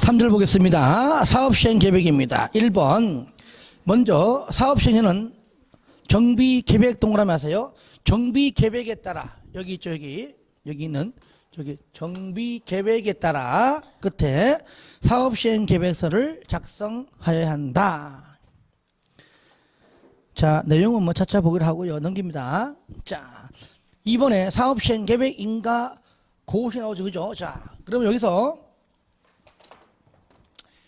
3절 보겠습니다. 사업시행 계획입니다. 1번 먼저 사업시행에는 정비계획 동그라미 하세요. 정비계획에 따라 여기 있죠. 여기 있는 저기 정비계획에 따라 끝에 사업시행계획서를 작성하여야 한다. 자, 내용은 뭐 차차 보기로 하고요. 넘깁니다. 자, 이번에 사업시행계획 인가 고시 나오죠. 그죠? 자, 그러면 여기서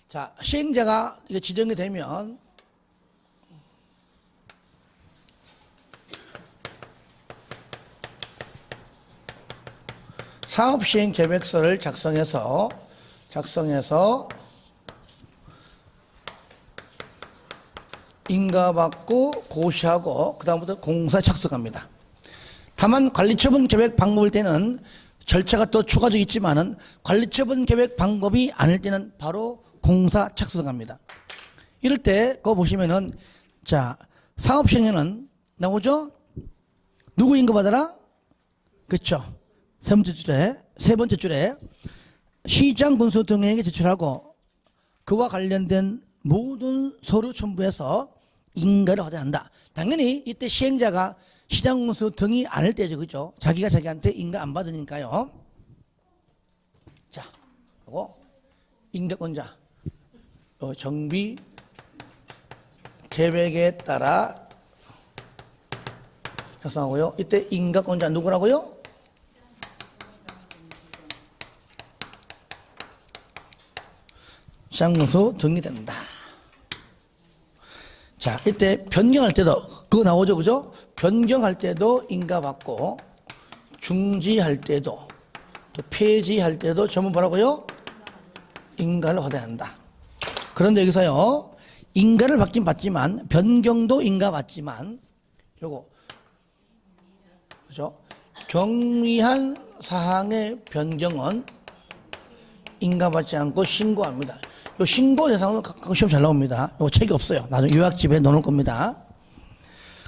자, 시행자가 이게 지정이 되면 사업시행계획서를 작성해서 인가받고 고시하고 그 다음부터 공사 착수합니다. 다만 관리처분 계획 방법일 때는 절차가 또 추가적으로 있지만은 관리처분 계획 방법이 아닐 때는 바로 공사 착수합니다. 이럴 때 그거 보시면은 자, 사업시행에는 나오죠? 누구 인가받아라? 그렇죠. 세 번째 줄에 시장 군수 등에게 제출하고 그와 관련된 모든 서류 첨부해서 인가를 받아야 한다. 당연히 이때 시행자가 시장 군수 등이 아닐 때죠. 그죠? 자기가 자기한테 인가 안 받으니까요. 자, 요거 인가권자 정비 계획에 따라 작성하고요. 이때 인가권자 누구라고요? 시장군수 등이 된다. 자, 이때 변경할 때도 그거 나오죠. 그죠? 변경할 때도 인가받고 중지할 때도 또 폐지할 때도 전부 뭐라고요? 인가를 받아야 한다. 그런데 여기서요, 인가를 받긴 받지만 변경도 인가받지만 요거 그죠? 경미한 사항의 변경은 인가받지 않고 신고합니다. 요 신고 대상으로 가끔 시험 잘 나옵니다. 요거 책이 없어요. 나중에 요약집에 넣어놓을 겁니다.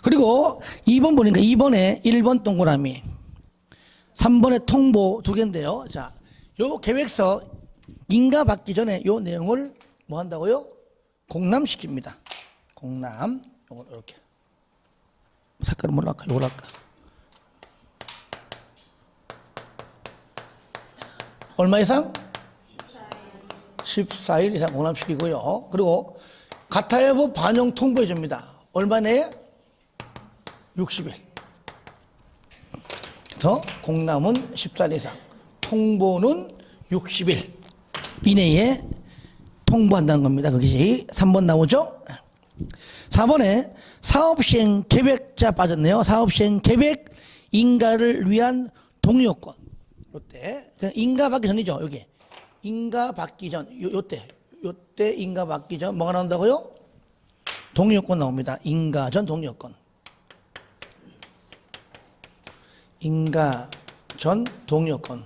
그리고 2번 보니까 2번에 1번 동그라미 3번에 통보 두 개인데요. 자, 요 계획서 인가받기 전에 요 내용을 뭐 한다고요? 공람시킵니다. 공람. 요걸 이렇게 색깔은 뭘로 할까? 요걸 할까? 얼마 이상? 14일 이상 공람시키고요. 그리고 가타여부 반영 통보해 줍니다. 얼마 내에? 60일. 그래서 공람은 14일 이상, 통보는 60일 이내에 통보한다는 겁니다. 그것이 3번 나오죠? 4번에 사업시행 계획자 빠졌네요. 사업시행 계획 인가를 위한 동의요건. 요때 인가받기 전이죠. 여기 인가받기 전 요때 인가받기 전 뭐가 나온다고요? 동의요건 나옵니다. 인가 전 동의요건. 인가 전 동의요건.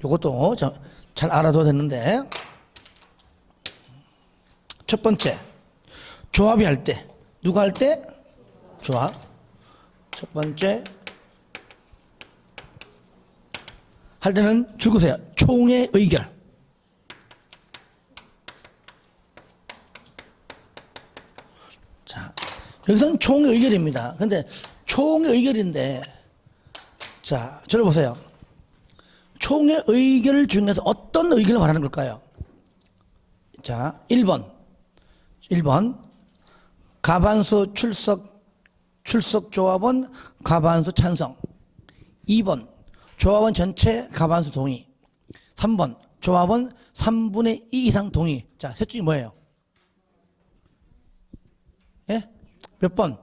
요것도 잘 알아둬야 되는데, 첫 번째 조합이 할 때 누가 할 때? 조합. 첫 번째 할 때는 줄거세요. 총회 의결. 자, 여기서는 총회 의결입니다. 근데 총회 의결인데, 자, 저를 보세요. 총회 의결 중에서 어떤 의결을 말하는 걸까요? 자, 1번 가반수 출석 조합원 가반수 찬성. 2번 조합원 전체 가반수 동의. 3번 조합원 3분의 2 이상 동의. 자, 셋 중에 뭐예요? 예? 몇 번?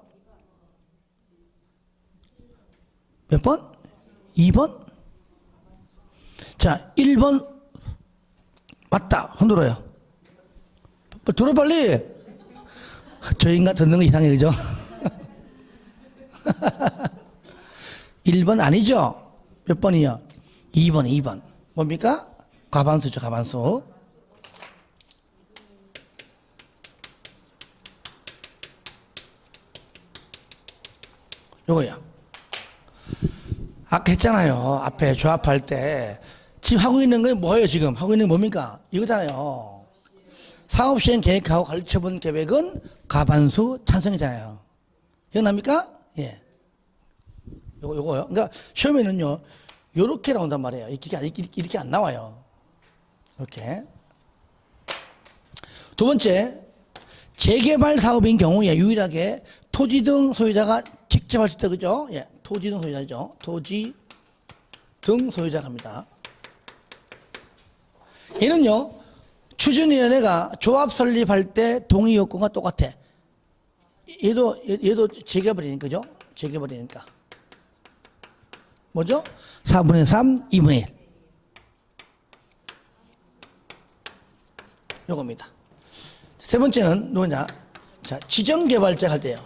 몇 번? 2번? 자, 1번 맞다. 손 들어요. 들어 빨리. 저 인간 듣는 거 이상해. 그죠? 1번 아니죠? 몇 번이요? 2번. 뭡니까? 과반수죠, 과반수. 요거요. 아까 했잖아요. 앞에 조합할 때 지금 하고 있는 건 뭐예요? 지금 하고 있는 게 뭡니까? 이거잖아요. 사업시행 계획하고 관리처분 계획은 과반수 찬성이잖아요. 기억납니까? 예. 요거요. 그러니까 시험에는요, 요렇게 나온단 말이에요. 이렇게 안 나와요. 이렇게. 두 번째, 재개발 사업인 경우에 유일하게 토지 등 소유자가 직접 할 수 있다, 그죠? 예. 토지 등 소유자죠. 토지 등 소유자가 합니다. 얘는요, 추진위원회가 조합 설립할 때 동의 요건과 똑같아. 얘도 재개발이니까, 그죠? 재개발이니까. 뭐죠? 4분의 3, 2분의 1. 요겁니다. 세 번째는 누구냐? 자, 지정개발자 할 때요.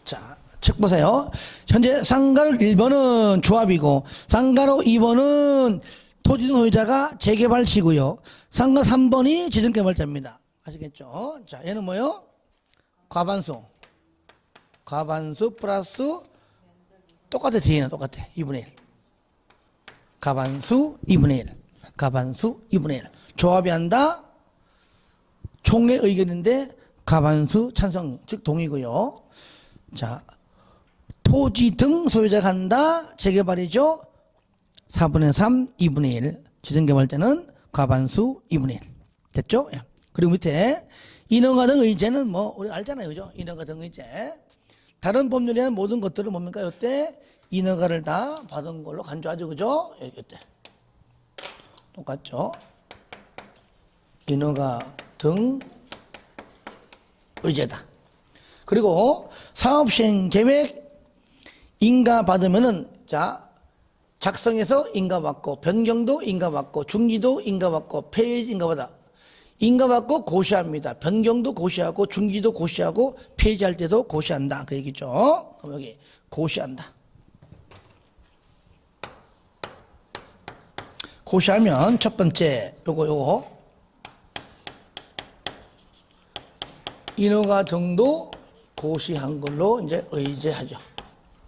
자, 책 보세요. 현재 상가로 1번은 조합이고, 상가로 2번은 토지 등 소유자가 재개발시고요. 상가 3번이 지정개발자입니다. 아시겠죠? 자, 얘는 뭐요? 과반수. 과반수 플러스 똑같아. 뒤에는 똑같아. 2분의 1. 과반수 2분의 1. 과반수 2분의 1. 조합이 한다. 총회 의견인데 과반수 찬성, 즉 동의고요. 자, 토지 등 소유자가 한다. 재개발이죠. 4분의 3, 2분의 1. 지정개발자는 과반수 2분의 1. 됐죠? 예. 그리고 밑에 인허가 등 의제는 뭐 우리 알잖아요, 그죠? 인허가 등 의제. 다른 법률에는 모든 것들을 뭡니까? 이때 인허가를 다 받은 걸로 간주하죠, 그죠? 이때 똑같죠? 인허가 등 의제다. 그리고 사업시행 계획 인가 받으면은 자, 작성해서 인가 받고 변경도 인가 받고 중지도 인가 받고 폐지 인가 받아. 인가 받고 고시합니다. 변경도 고시하고 중지도 고시하고 폐지할 때도 고시한다. 그 얘기죠. 그럼 여기 고시한다. 고시하면 첫 번째 요거 인허가 등도 고시한 걸로 이제 의제하죠.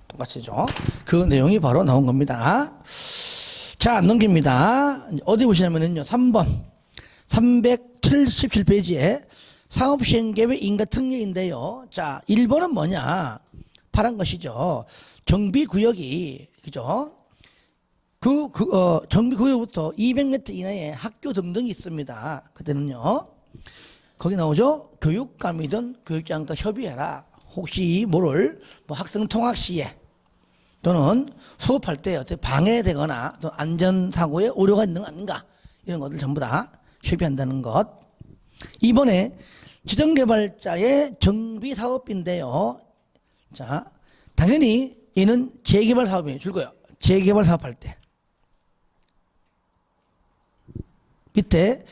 똑같이죠. 그 내용이 바로 나온 겁니다. 자, 넘깁니다. 어디 보시냐면요. 3번 377페이지에 사업시행계획 인가특례인데요. 자, 1번은 뭐냐? 파란 것이죠. 정비구역이, 그죠? 정비구역부터 200m 이내에 학교 등등이 있습니다. 그때는요. 거기 나오죠? 교육감이든 교육장과 협의해라. 혹시 모를 뭐 학생 통학 시에 또는 수업할 때 어떻게 방해되거나 또 안전사고에 우려가 있는 거 아닌가? 이런 것들 전부 다 협의한다는 것. 이번에 지정개발자의 정비사업인데요. 자, 당연히 얘는 재개발 사업이 줄 거예요. 재개발 사업할 때. 밑에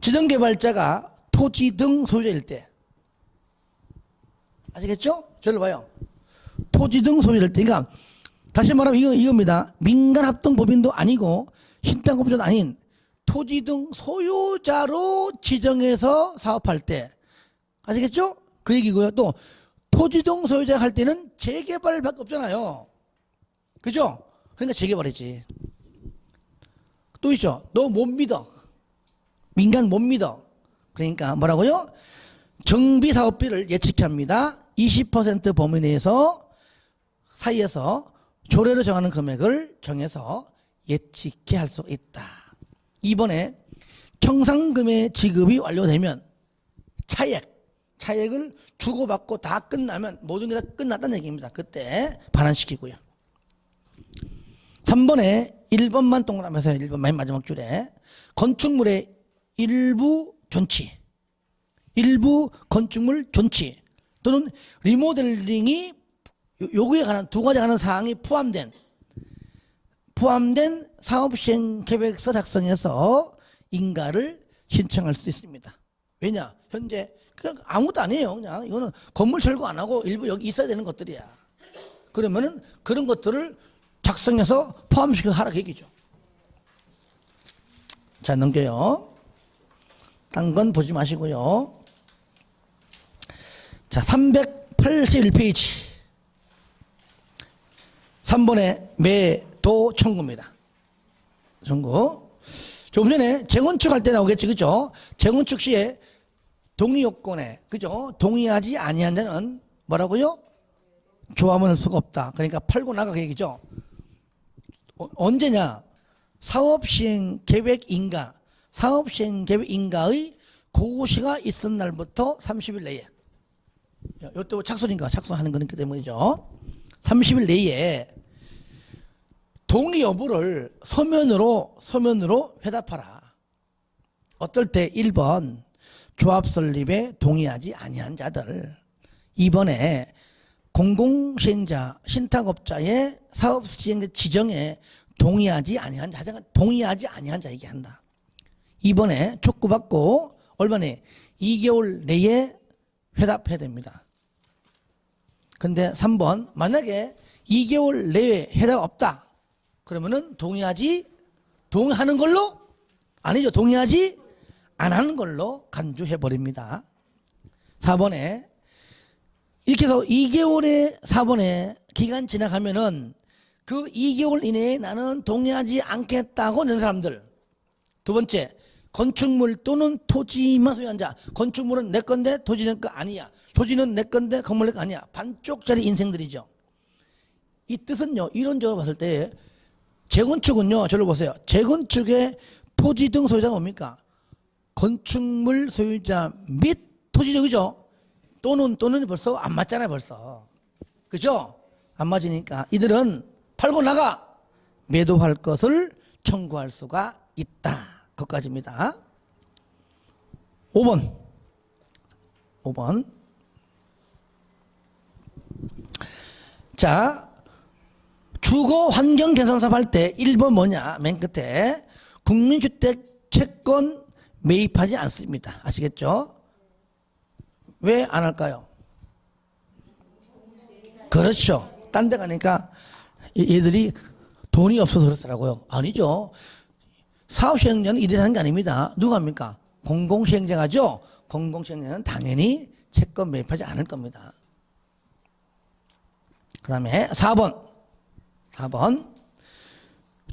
지정개발자가 토지 등 소유자일 때. 아시겠죠? 저를 봐요. 토지 등 소유자일 때. 그러니까 다시 말하면 이겁니다. 민간합동법인도 아니고 신탁업자도 아닌 토지 등 소유자로 지정해서 사업할 때. 아시겠죠? 그 얘기고요. 또 토지 등 소유자 할 때는 재개발밖에 없잖아요. 그죠? 그러니까 재개발이지. 또 있죠. 너 못 믿어. 민간 못 믿어. 그러니까 뭐라고요? 정비사업비를 예측해 합니다. 20% 범위 내에서 사이에서 조례로 정하는 금액을 정해서 예측해 할 수 있다. 이번에 청산금의 지급이 완료되면 차액을 주고받고 다 끝나면 모든 게 다 끝났다는 얘기입니다. 그때 반환시키고요. 3번에 1번만 동그라면서 1번 맨 마지막 줄에 건축물의 일부 존치, 일부 건축물 존치 또는 리모델링이 요구에 관한 두 가지 관한 사항이 포함된 사업시행 계획서 작성해서 인가를 신청할 수 있습니다. 왜냐? 현재 아무것도 아니에요. 그냥 이거는 건물 철거 안 하고 일부 여기 있어야 되는 것들이야. 그러면은 그런 것들을 작성해서 포함시켜서 하라 그 얘기죠. 자, 넘겨요. 딴 건 보지 마시고요. 자, 381페이지. 3번에 매도 청구입니다. 청구. 조금 전에 재건축 할 때 나오겠지, 그죠? 재건축 시에 동의 요건에, 그죠? 동의하지 아니한 자는 뭐라고요? 조합은 할 수가 없다. 그러니까 팔고 나가 그 얘기죠. 언제냐? 사업시행 계획 인가, 사업시행 계획 인가의 고시가 있은 날부터 30일 내에. 이것도 착수인가 착수하는 거니까 때문이죠. 30일 내에 동의 여부를 서면으로 회답하라. 어떨 때 1번 조합 설립에 동의하지 아니한 자들, 2번에 공공시행자 신탁업자의 사업시행자 지정에 동의하지 아니한 자, 동의하지 아니한 자 얘기한다. 2번에 촉구받고 얼마나 2개월 내에 회답해야 됩니다. 근데 3번 만약에 2개월 내에 회답 없다 그러면은 동의하는 걸로 아니죠. 동의하지 안 하는 걸로 간주해 버립니다. 4번에 이렇게 해서 2개월에 4번에 기간 지나가면은 그 2개월 이내에 나는 동의하지 않겠다고 낸 사람들. 두 번째, 건축물 또는 토지만 소유한 자. 건축물은 내 건데 토지는 거 아니야. 토지는 내 건데 건물 내 거 아니야. 반쪽짜리 인생들이죠. 이 뜻은요, 이론적으로 봤을 때 재건축은요, 저를 보세요. 재건축의 토지 등 소유자가 뭡니까? 건축물 소유자 및 토지죠, 그죠? 또는 벌써 안 맞잖아요, 벌써. 그죠? 안 맞으니까 이들은 팔고 나가 매도할 것을 청구할 수가 있다. 그것까지입니다. 5번. 자, 주거 환경 개선 사업 할 때 1번 뭐냐? 맨 끝에 국민주택 채권 매입하지 않습니다. 아시겠죠? 왜 안 할까요? 그렇죠. 딴 데 가니까 얘들이 돈이 없어서 그렇더라고요. 아니죠. 사업시행자는 이래 하는 게 아닙니다. 누가 합니까? 공공시행자가죠. 공공시행자는 당연히 채권 매입하지 않을 겁니다. 그 다음에 4번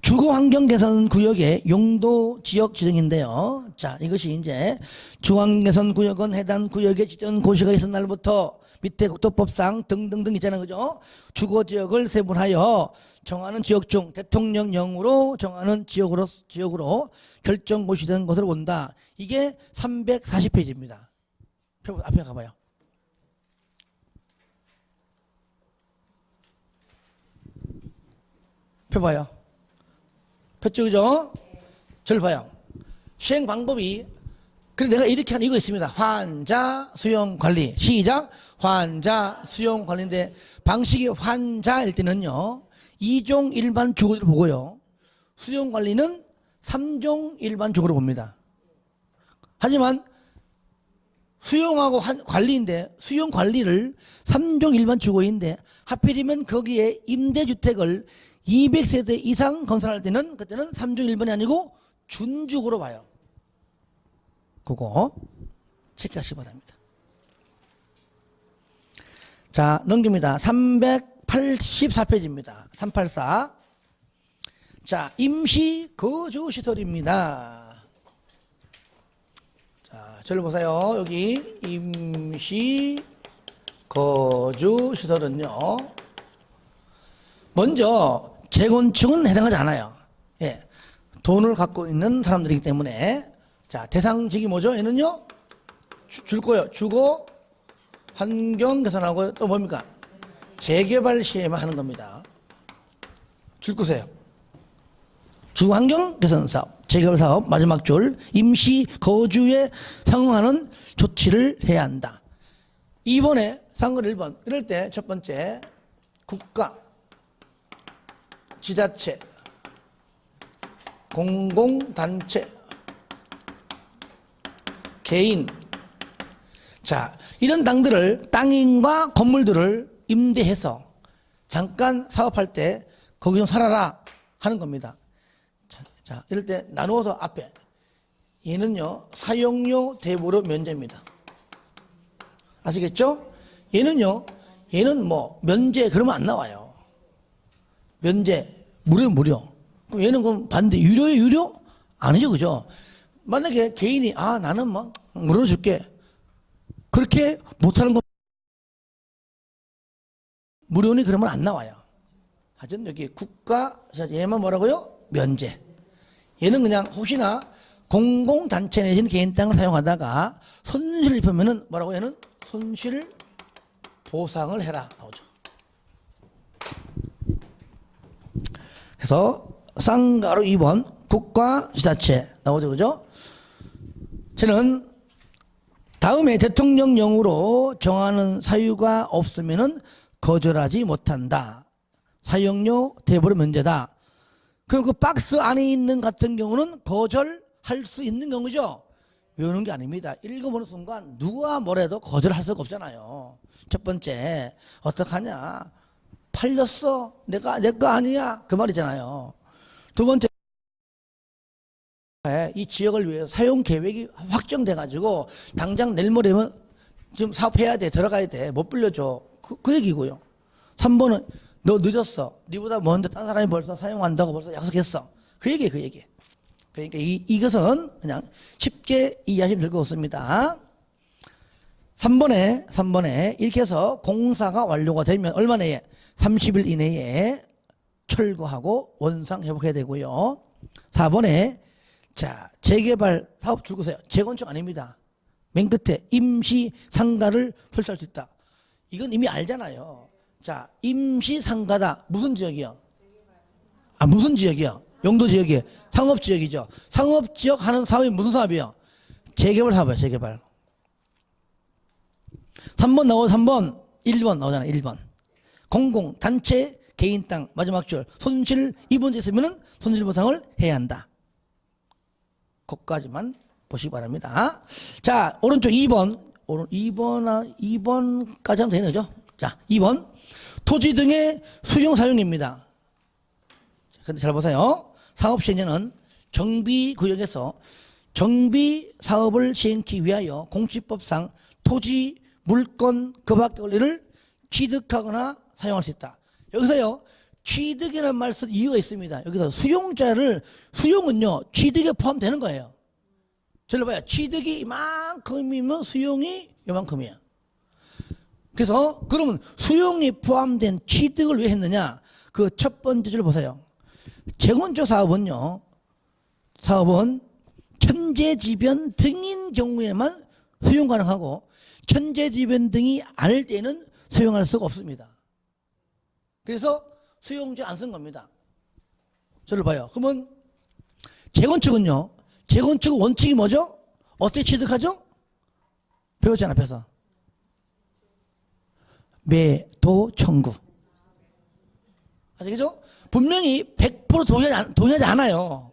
주거환경개선구역의 용도 지역 지정인데요. 자, 이것이 이제 주거환경개선구역은 해당 구역에 지정 고시가 있은 날부터 밑에 국토법상 등등등 있잖아요, 그죠? 주거지역을 세분하여 정하는 지역 중 대통령령으로 정하는 지역으로 결정 고시된 것으로 본다. 이게 340페이지입니다. 앞에 가봐요. 펴봐요. 폈죠, 그죠? 저를 봐요. 시행 방법이, 그래 내가 이렇게 하는 이거 있습니다. 환자 수용 관리. 시작. 환자 수용 관리인데 방식이 환자일 때는요, 2종 일반 주거지로 보고요. 수용 관리는 3종 일반 주거로 봅니다. 하지만 수용하고 관리인데, 수용 관리를 3종 일반 주거인데 하필이면 거기에 임대주택을 200세대 이상 건설할 때는 그때는 3종 1번이 아니고 준주거로 봐요. 그거 체크하시기 바랍니다. 자, 넘깁니다. 384페이지입니다. 384. 자, 임시 거주시설입니다. 자, 저를 보세요. 여기 임시 거주시설은요, 먼저 재건축은 해당하지 않아요. 예, 돈을 갖고 있는 사람들이기 때문에. 자, 대상직이 뭐죠? 얘는요, 줄 거예요. 주거 환경 개선하고 또 뭡니까? 재개발 시에만 하는 겁니다. 줄 거세요. 주거 환경 개선 사업, 재개발 사업 마지막 줄, 임시 거주에 상응하는 조치를 해야 한다. 2번에 상권 1번. 이럴 때 첫 번째, 국가, 지자체, 공공단체, 개인. 자, 이런 땅인과 건물들을 임대해서 잠깐 사업할 때 거기 좀 살아라 하는 겁니다. 자, 이럴 때 나누어서 앞에 얘는요, 사용료 대보료 면제입니다. 아시겠죠? 얘는 뭐 면제 그러면 안 나와요. 면제, 무료. 그럼 얘는 그럼 반대, 유료예요, 유료? 아니죠, 그죠? 만약에 개인이, 나는 뭐, 무료로 줄게. 그렇게 못하는 거, 무료니 그러면 안 나와요. 하여튼 여기 국가, 얘만 뭐라고요? 면제. 얘는 그냥 혹시나 공공단체 내지는 개인 땅을 사용하다가 손실을 입으면은 뭐라고 얘는 손실 보상을 해라 나오죠. 그래서 쌍가로 2번 국가 지자체 나오죠, 그죠? 저는 다음에 대통령령으로 정하는 사유가 없으면은 거절하지 못한다. 사용료 대부분 면제다. 그럼 그 박스 안에 있는 같은 경우는 거절할 수 있는 경우죠. 외우는 게 아닙니다. 읽어보는 순간 누가 뭐래도 거절할 수가 없잖아요. 첫 번째, 어떡하냐? 팔렸어. 내 거 아니야. 그 말이잖아요. 두 번째, 이 지역을 위해서 사용 계획이 확정돼 가지고 당장 내일 모레면 좀 사업해야 돼. 들어가야 돼. 못 빌려줘. 그 얘기고요. 3번은 너 늦었어. 니보다 먼저 딴 사람이 벌써 사용한다고 벌써 약속했어. 그 얘기. 그러니까 이것은 그냥 쉽게 이해하시면 될 것 같습니다. 3번에 이렇게 해서 공사가 완료가 되면 얼마 내에? 30일 이내에 철거하고 원상 회복해야 되고요. 4번에 자, 재개발 사업 줄거세요. 재건축 아닙니다. 맨 끝에 임시 상가를 설치할 수 있다. 이건 이미 알잖아요. 자, 임시 상가다. 무슨 지역이요? 무슨 지역이요? 용도 지역이에요. 상업 지역이죠. 상업 지역 하는 사업이 무슨 사업이요? 재개발 사업이에요. 재개발. 3번 나오고 1번 나오잖아요. 1번. 공공, 단체, 개인 땅 마지막 줄 손실 입은 데 있으면 손실보상을 해야 한다. 거기까지만 보시기 바랍니다. 자, 오른쪽 2번까지 하면 되는 거죠. 자, 2번. 토지 등의 수용 사용입니다. 근데 잘 보세요. 사업 시행자는 정비구역에서 정비 사업을 시행하기 위하여 공시법상 토지, 물건, 그 밖의 권리를 취득하거나 사용할 수 있다. 여기서요, 취득이라는 말 쓸 이유가 있습니다. 여기서 수용은요, 취득에 포함되는 거예요. 저를 봐요. 취득이 이만큼이면 수용이 이만큼이에요. 그래서 그러면 수용이 포함된 취득을 왜 했느냐? 그 첫 번째 줄 보세요. 재건축 사업은 천재지변 등인 경우에만 수용 가능하고 천재지변 등이 아닐 때는 수용할 수가 없습니다. 그래서 수용제 안 쓴 겁니다. 저를 봐요. 그러면 재건축은요. 재건축 원칙이 뭐죠? 어떻게 취득하죠? 배웠잖아, 앞에서. 매도 청구. 아시겠죠? 분명히 100% 동의하지 않아요.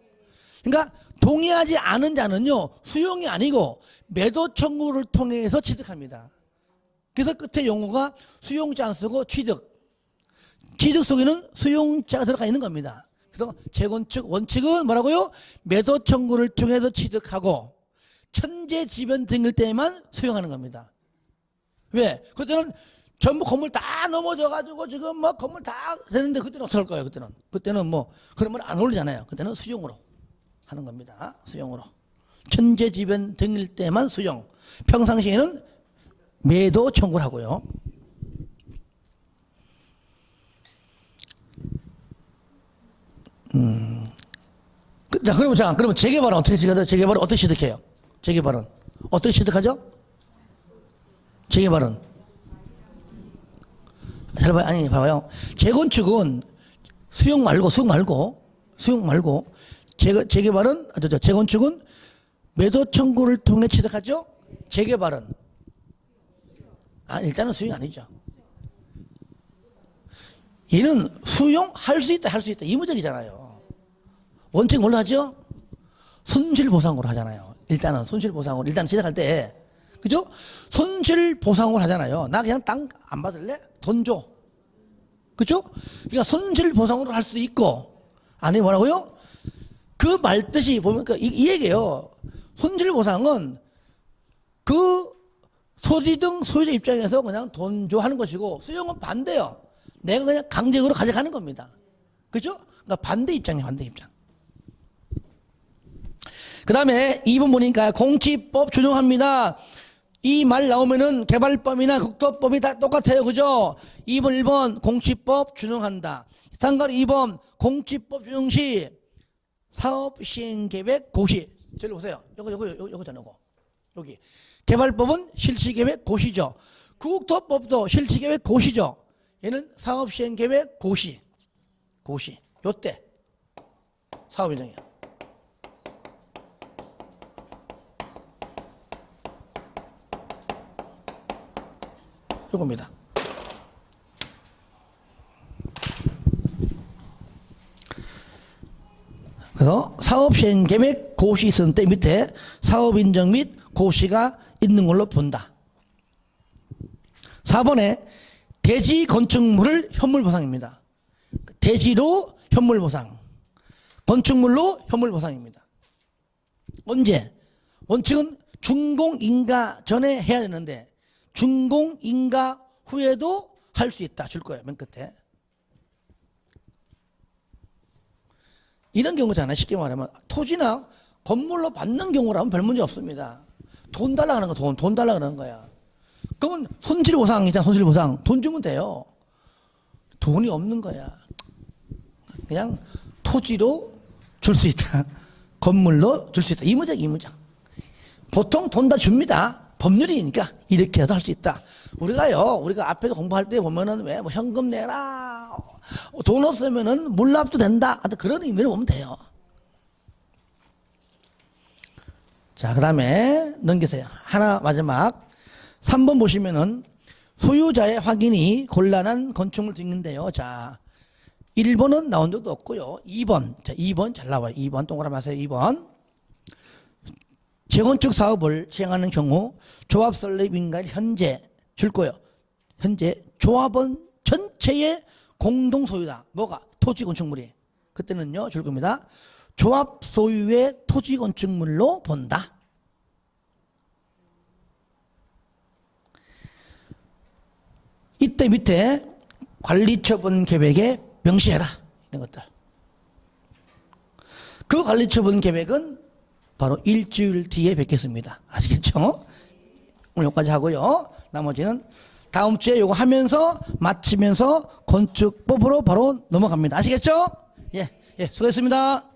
그러니까 동의하지 않은 자는요, 수용이 아니고 매도 청구를 통해서 취득합니다. 그래서 끝에 용어가 수용자 안 쓰고 취득. 취득 속에는 수용자가 들어가 있는 겁니다. 그래서 재건축 원칙은 뭐라고요? 매도 청구를 통해서 취득하고 천재지변 등일 때만 수용하는 겁니다. 왜? 그때는 전부 건물 다 넘어져가지고 지금 뭐 건물 다 되는데 그때는 어떡할 거예요? 그때는 뭐 그런 말 안 어울리잖아요. 그때는 수용으로 하는 겁니다. 수용으로. 천재지변 등일 때만 수용. 평상시에는 매도 청구를 하고요. 자, 그러면 재개발은 어떻게 취득하죠? 재개발은 어떻게 취득해요? 재개발은 어떻게 취득하죠? 재개발은 잘 봐요. 아니, 봐봐요. 재건축은 수용 말고 재개발은 재건축은 매도 청구를 통해 취득하죠. 재개발은 일단은 수용 아니죠. 얘는 수용할 수 있다, 할 수 있다. 이무적이잖아요. 원칙 뭘로 하죠? 손실보상으로 하잖아요. 일단은 손실보상으로. 일단 시작할 때. 그죠? 손실보상으로 하잖아요. 나 그냥 땅 안 받을래? 돈 줘. 그죠? 그러니까 손실보상으로 할 수 있고, 아니 뭐라고요? 그 말뜻이 보면, 이 얘기예요. 손실보상은 그 토지 등 소유자 입장에서 그냥 돈 줘 하는 것이고, 수용은 반대요. 내가 그냥 강제적으로 가져가는 겁니다. 그죠? 그러니까 반대 입장이에요, 반대 입장. 그 다음에 2번 보니까 공치법 준용합니다. 이 말 나오면은 개발법이나 국토법이 다 똑같아요. 그죠? 2번, 1번 공치법 준용한다. 상가리 2번 공치법 준용 시 사업시행계획 고시. 저기 보세요. 요거잖아, 요거. 여기. 개발법은 실시계획 고시죠. 국토법도 실시계획 고시죠. 얘는 사업시행계획 고시. 고시. 요때 사업인정이야. 요겁니다. 그래서 사업시행계획 고시 있을 때 밑에 사업인정 및 고시가 있는 걸로 본다. 4번에 대지 건축물을 현물보상입니다. 대지로 현물보상, 건축물로 현물보상입니다. 언제? 원칙은 준공인가 전에 해야 되는데 준공인가 후에도 할 수 있다. 줄 거예요. 맨 끝에. 이런 경우잖아요. 쉽게 말하면 토지나 건물로 받는 경우라면 별 문제 없습니다. 돈 달라 그러는 거, 돈 달라 그러는 거야. 그러면 손실보상이잖아. 손실보상. 돈 주면 돼요. 돈이 없는 거야. 그냥 토지로 줄 수 있다. 건물로 줄 수 있다. 이무작, 이무작. 보통 돈 다 줍니다. 법률이니까 이렇게라도 할 수 있다. 우리가 앞에서 공부할 때 보면은 왜 뭐 현금 내라, 돈 없으면은 물납도 된다. 그런 의미로 보면 돼요. 자, 그 다음에 넘기세요. 하나 마지막. 3번 보시면은 소유자의 확인이 곤란한 건축물 등인데요. 자, 1번은 나온 적도 없고요. 2번. 자, 2번 잘 나와요. 2번 동그라미 하세요. 2번. 재건축 사업을 시행하는 경우 조합 설립인가 현재 줄 거예요. 현재 조합원 전체의 공동 소유다. 뭐가? 토지 건축물이. 그때는요 줄 겁니다. 조합 소유의 토지 건축물로 본다. 이때 밑에 관리처분 계획에 명시해라. 이런 것들. 그 관리처분 계획은 바로 일주일 뒤에 뵙겠습니다. 아시겠죠? 오늘 여기까지 하고요. 나머지는 다음 주에 이거 하면서 마치면서 건축법으로 바로 넘어갑니다. 아시겠죠? 예, 수고했습니다.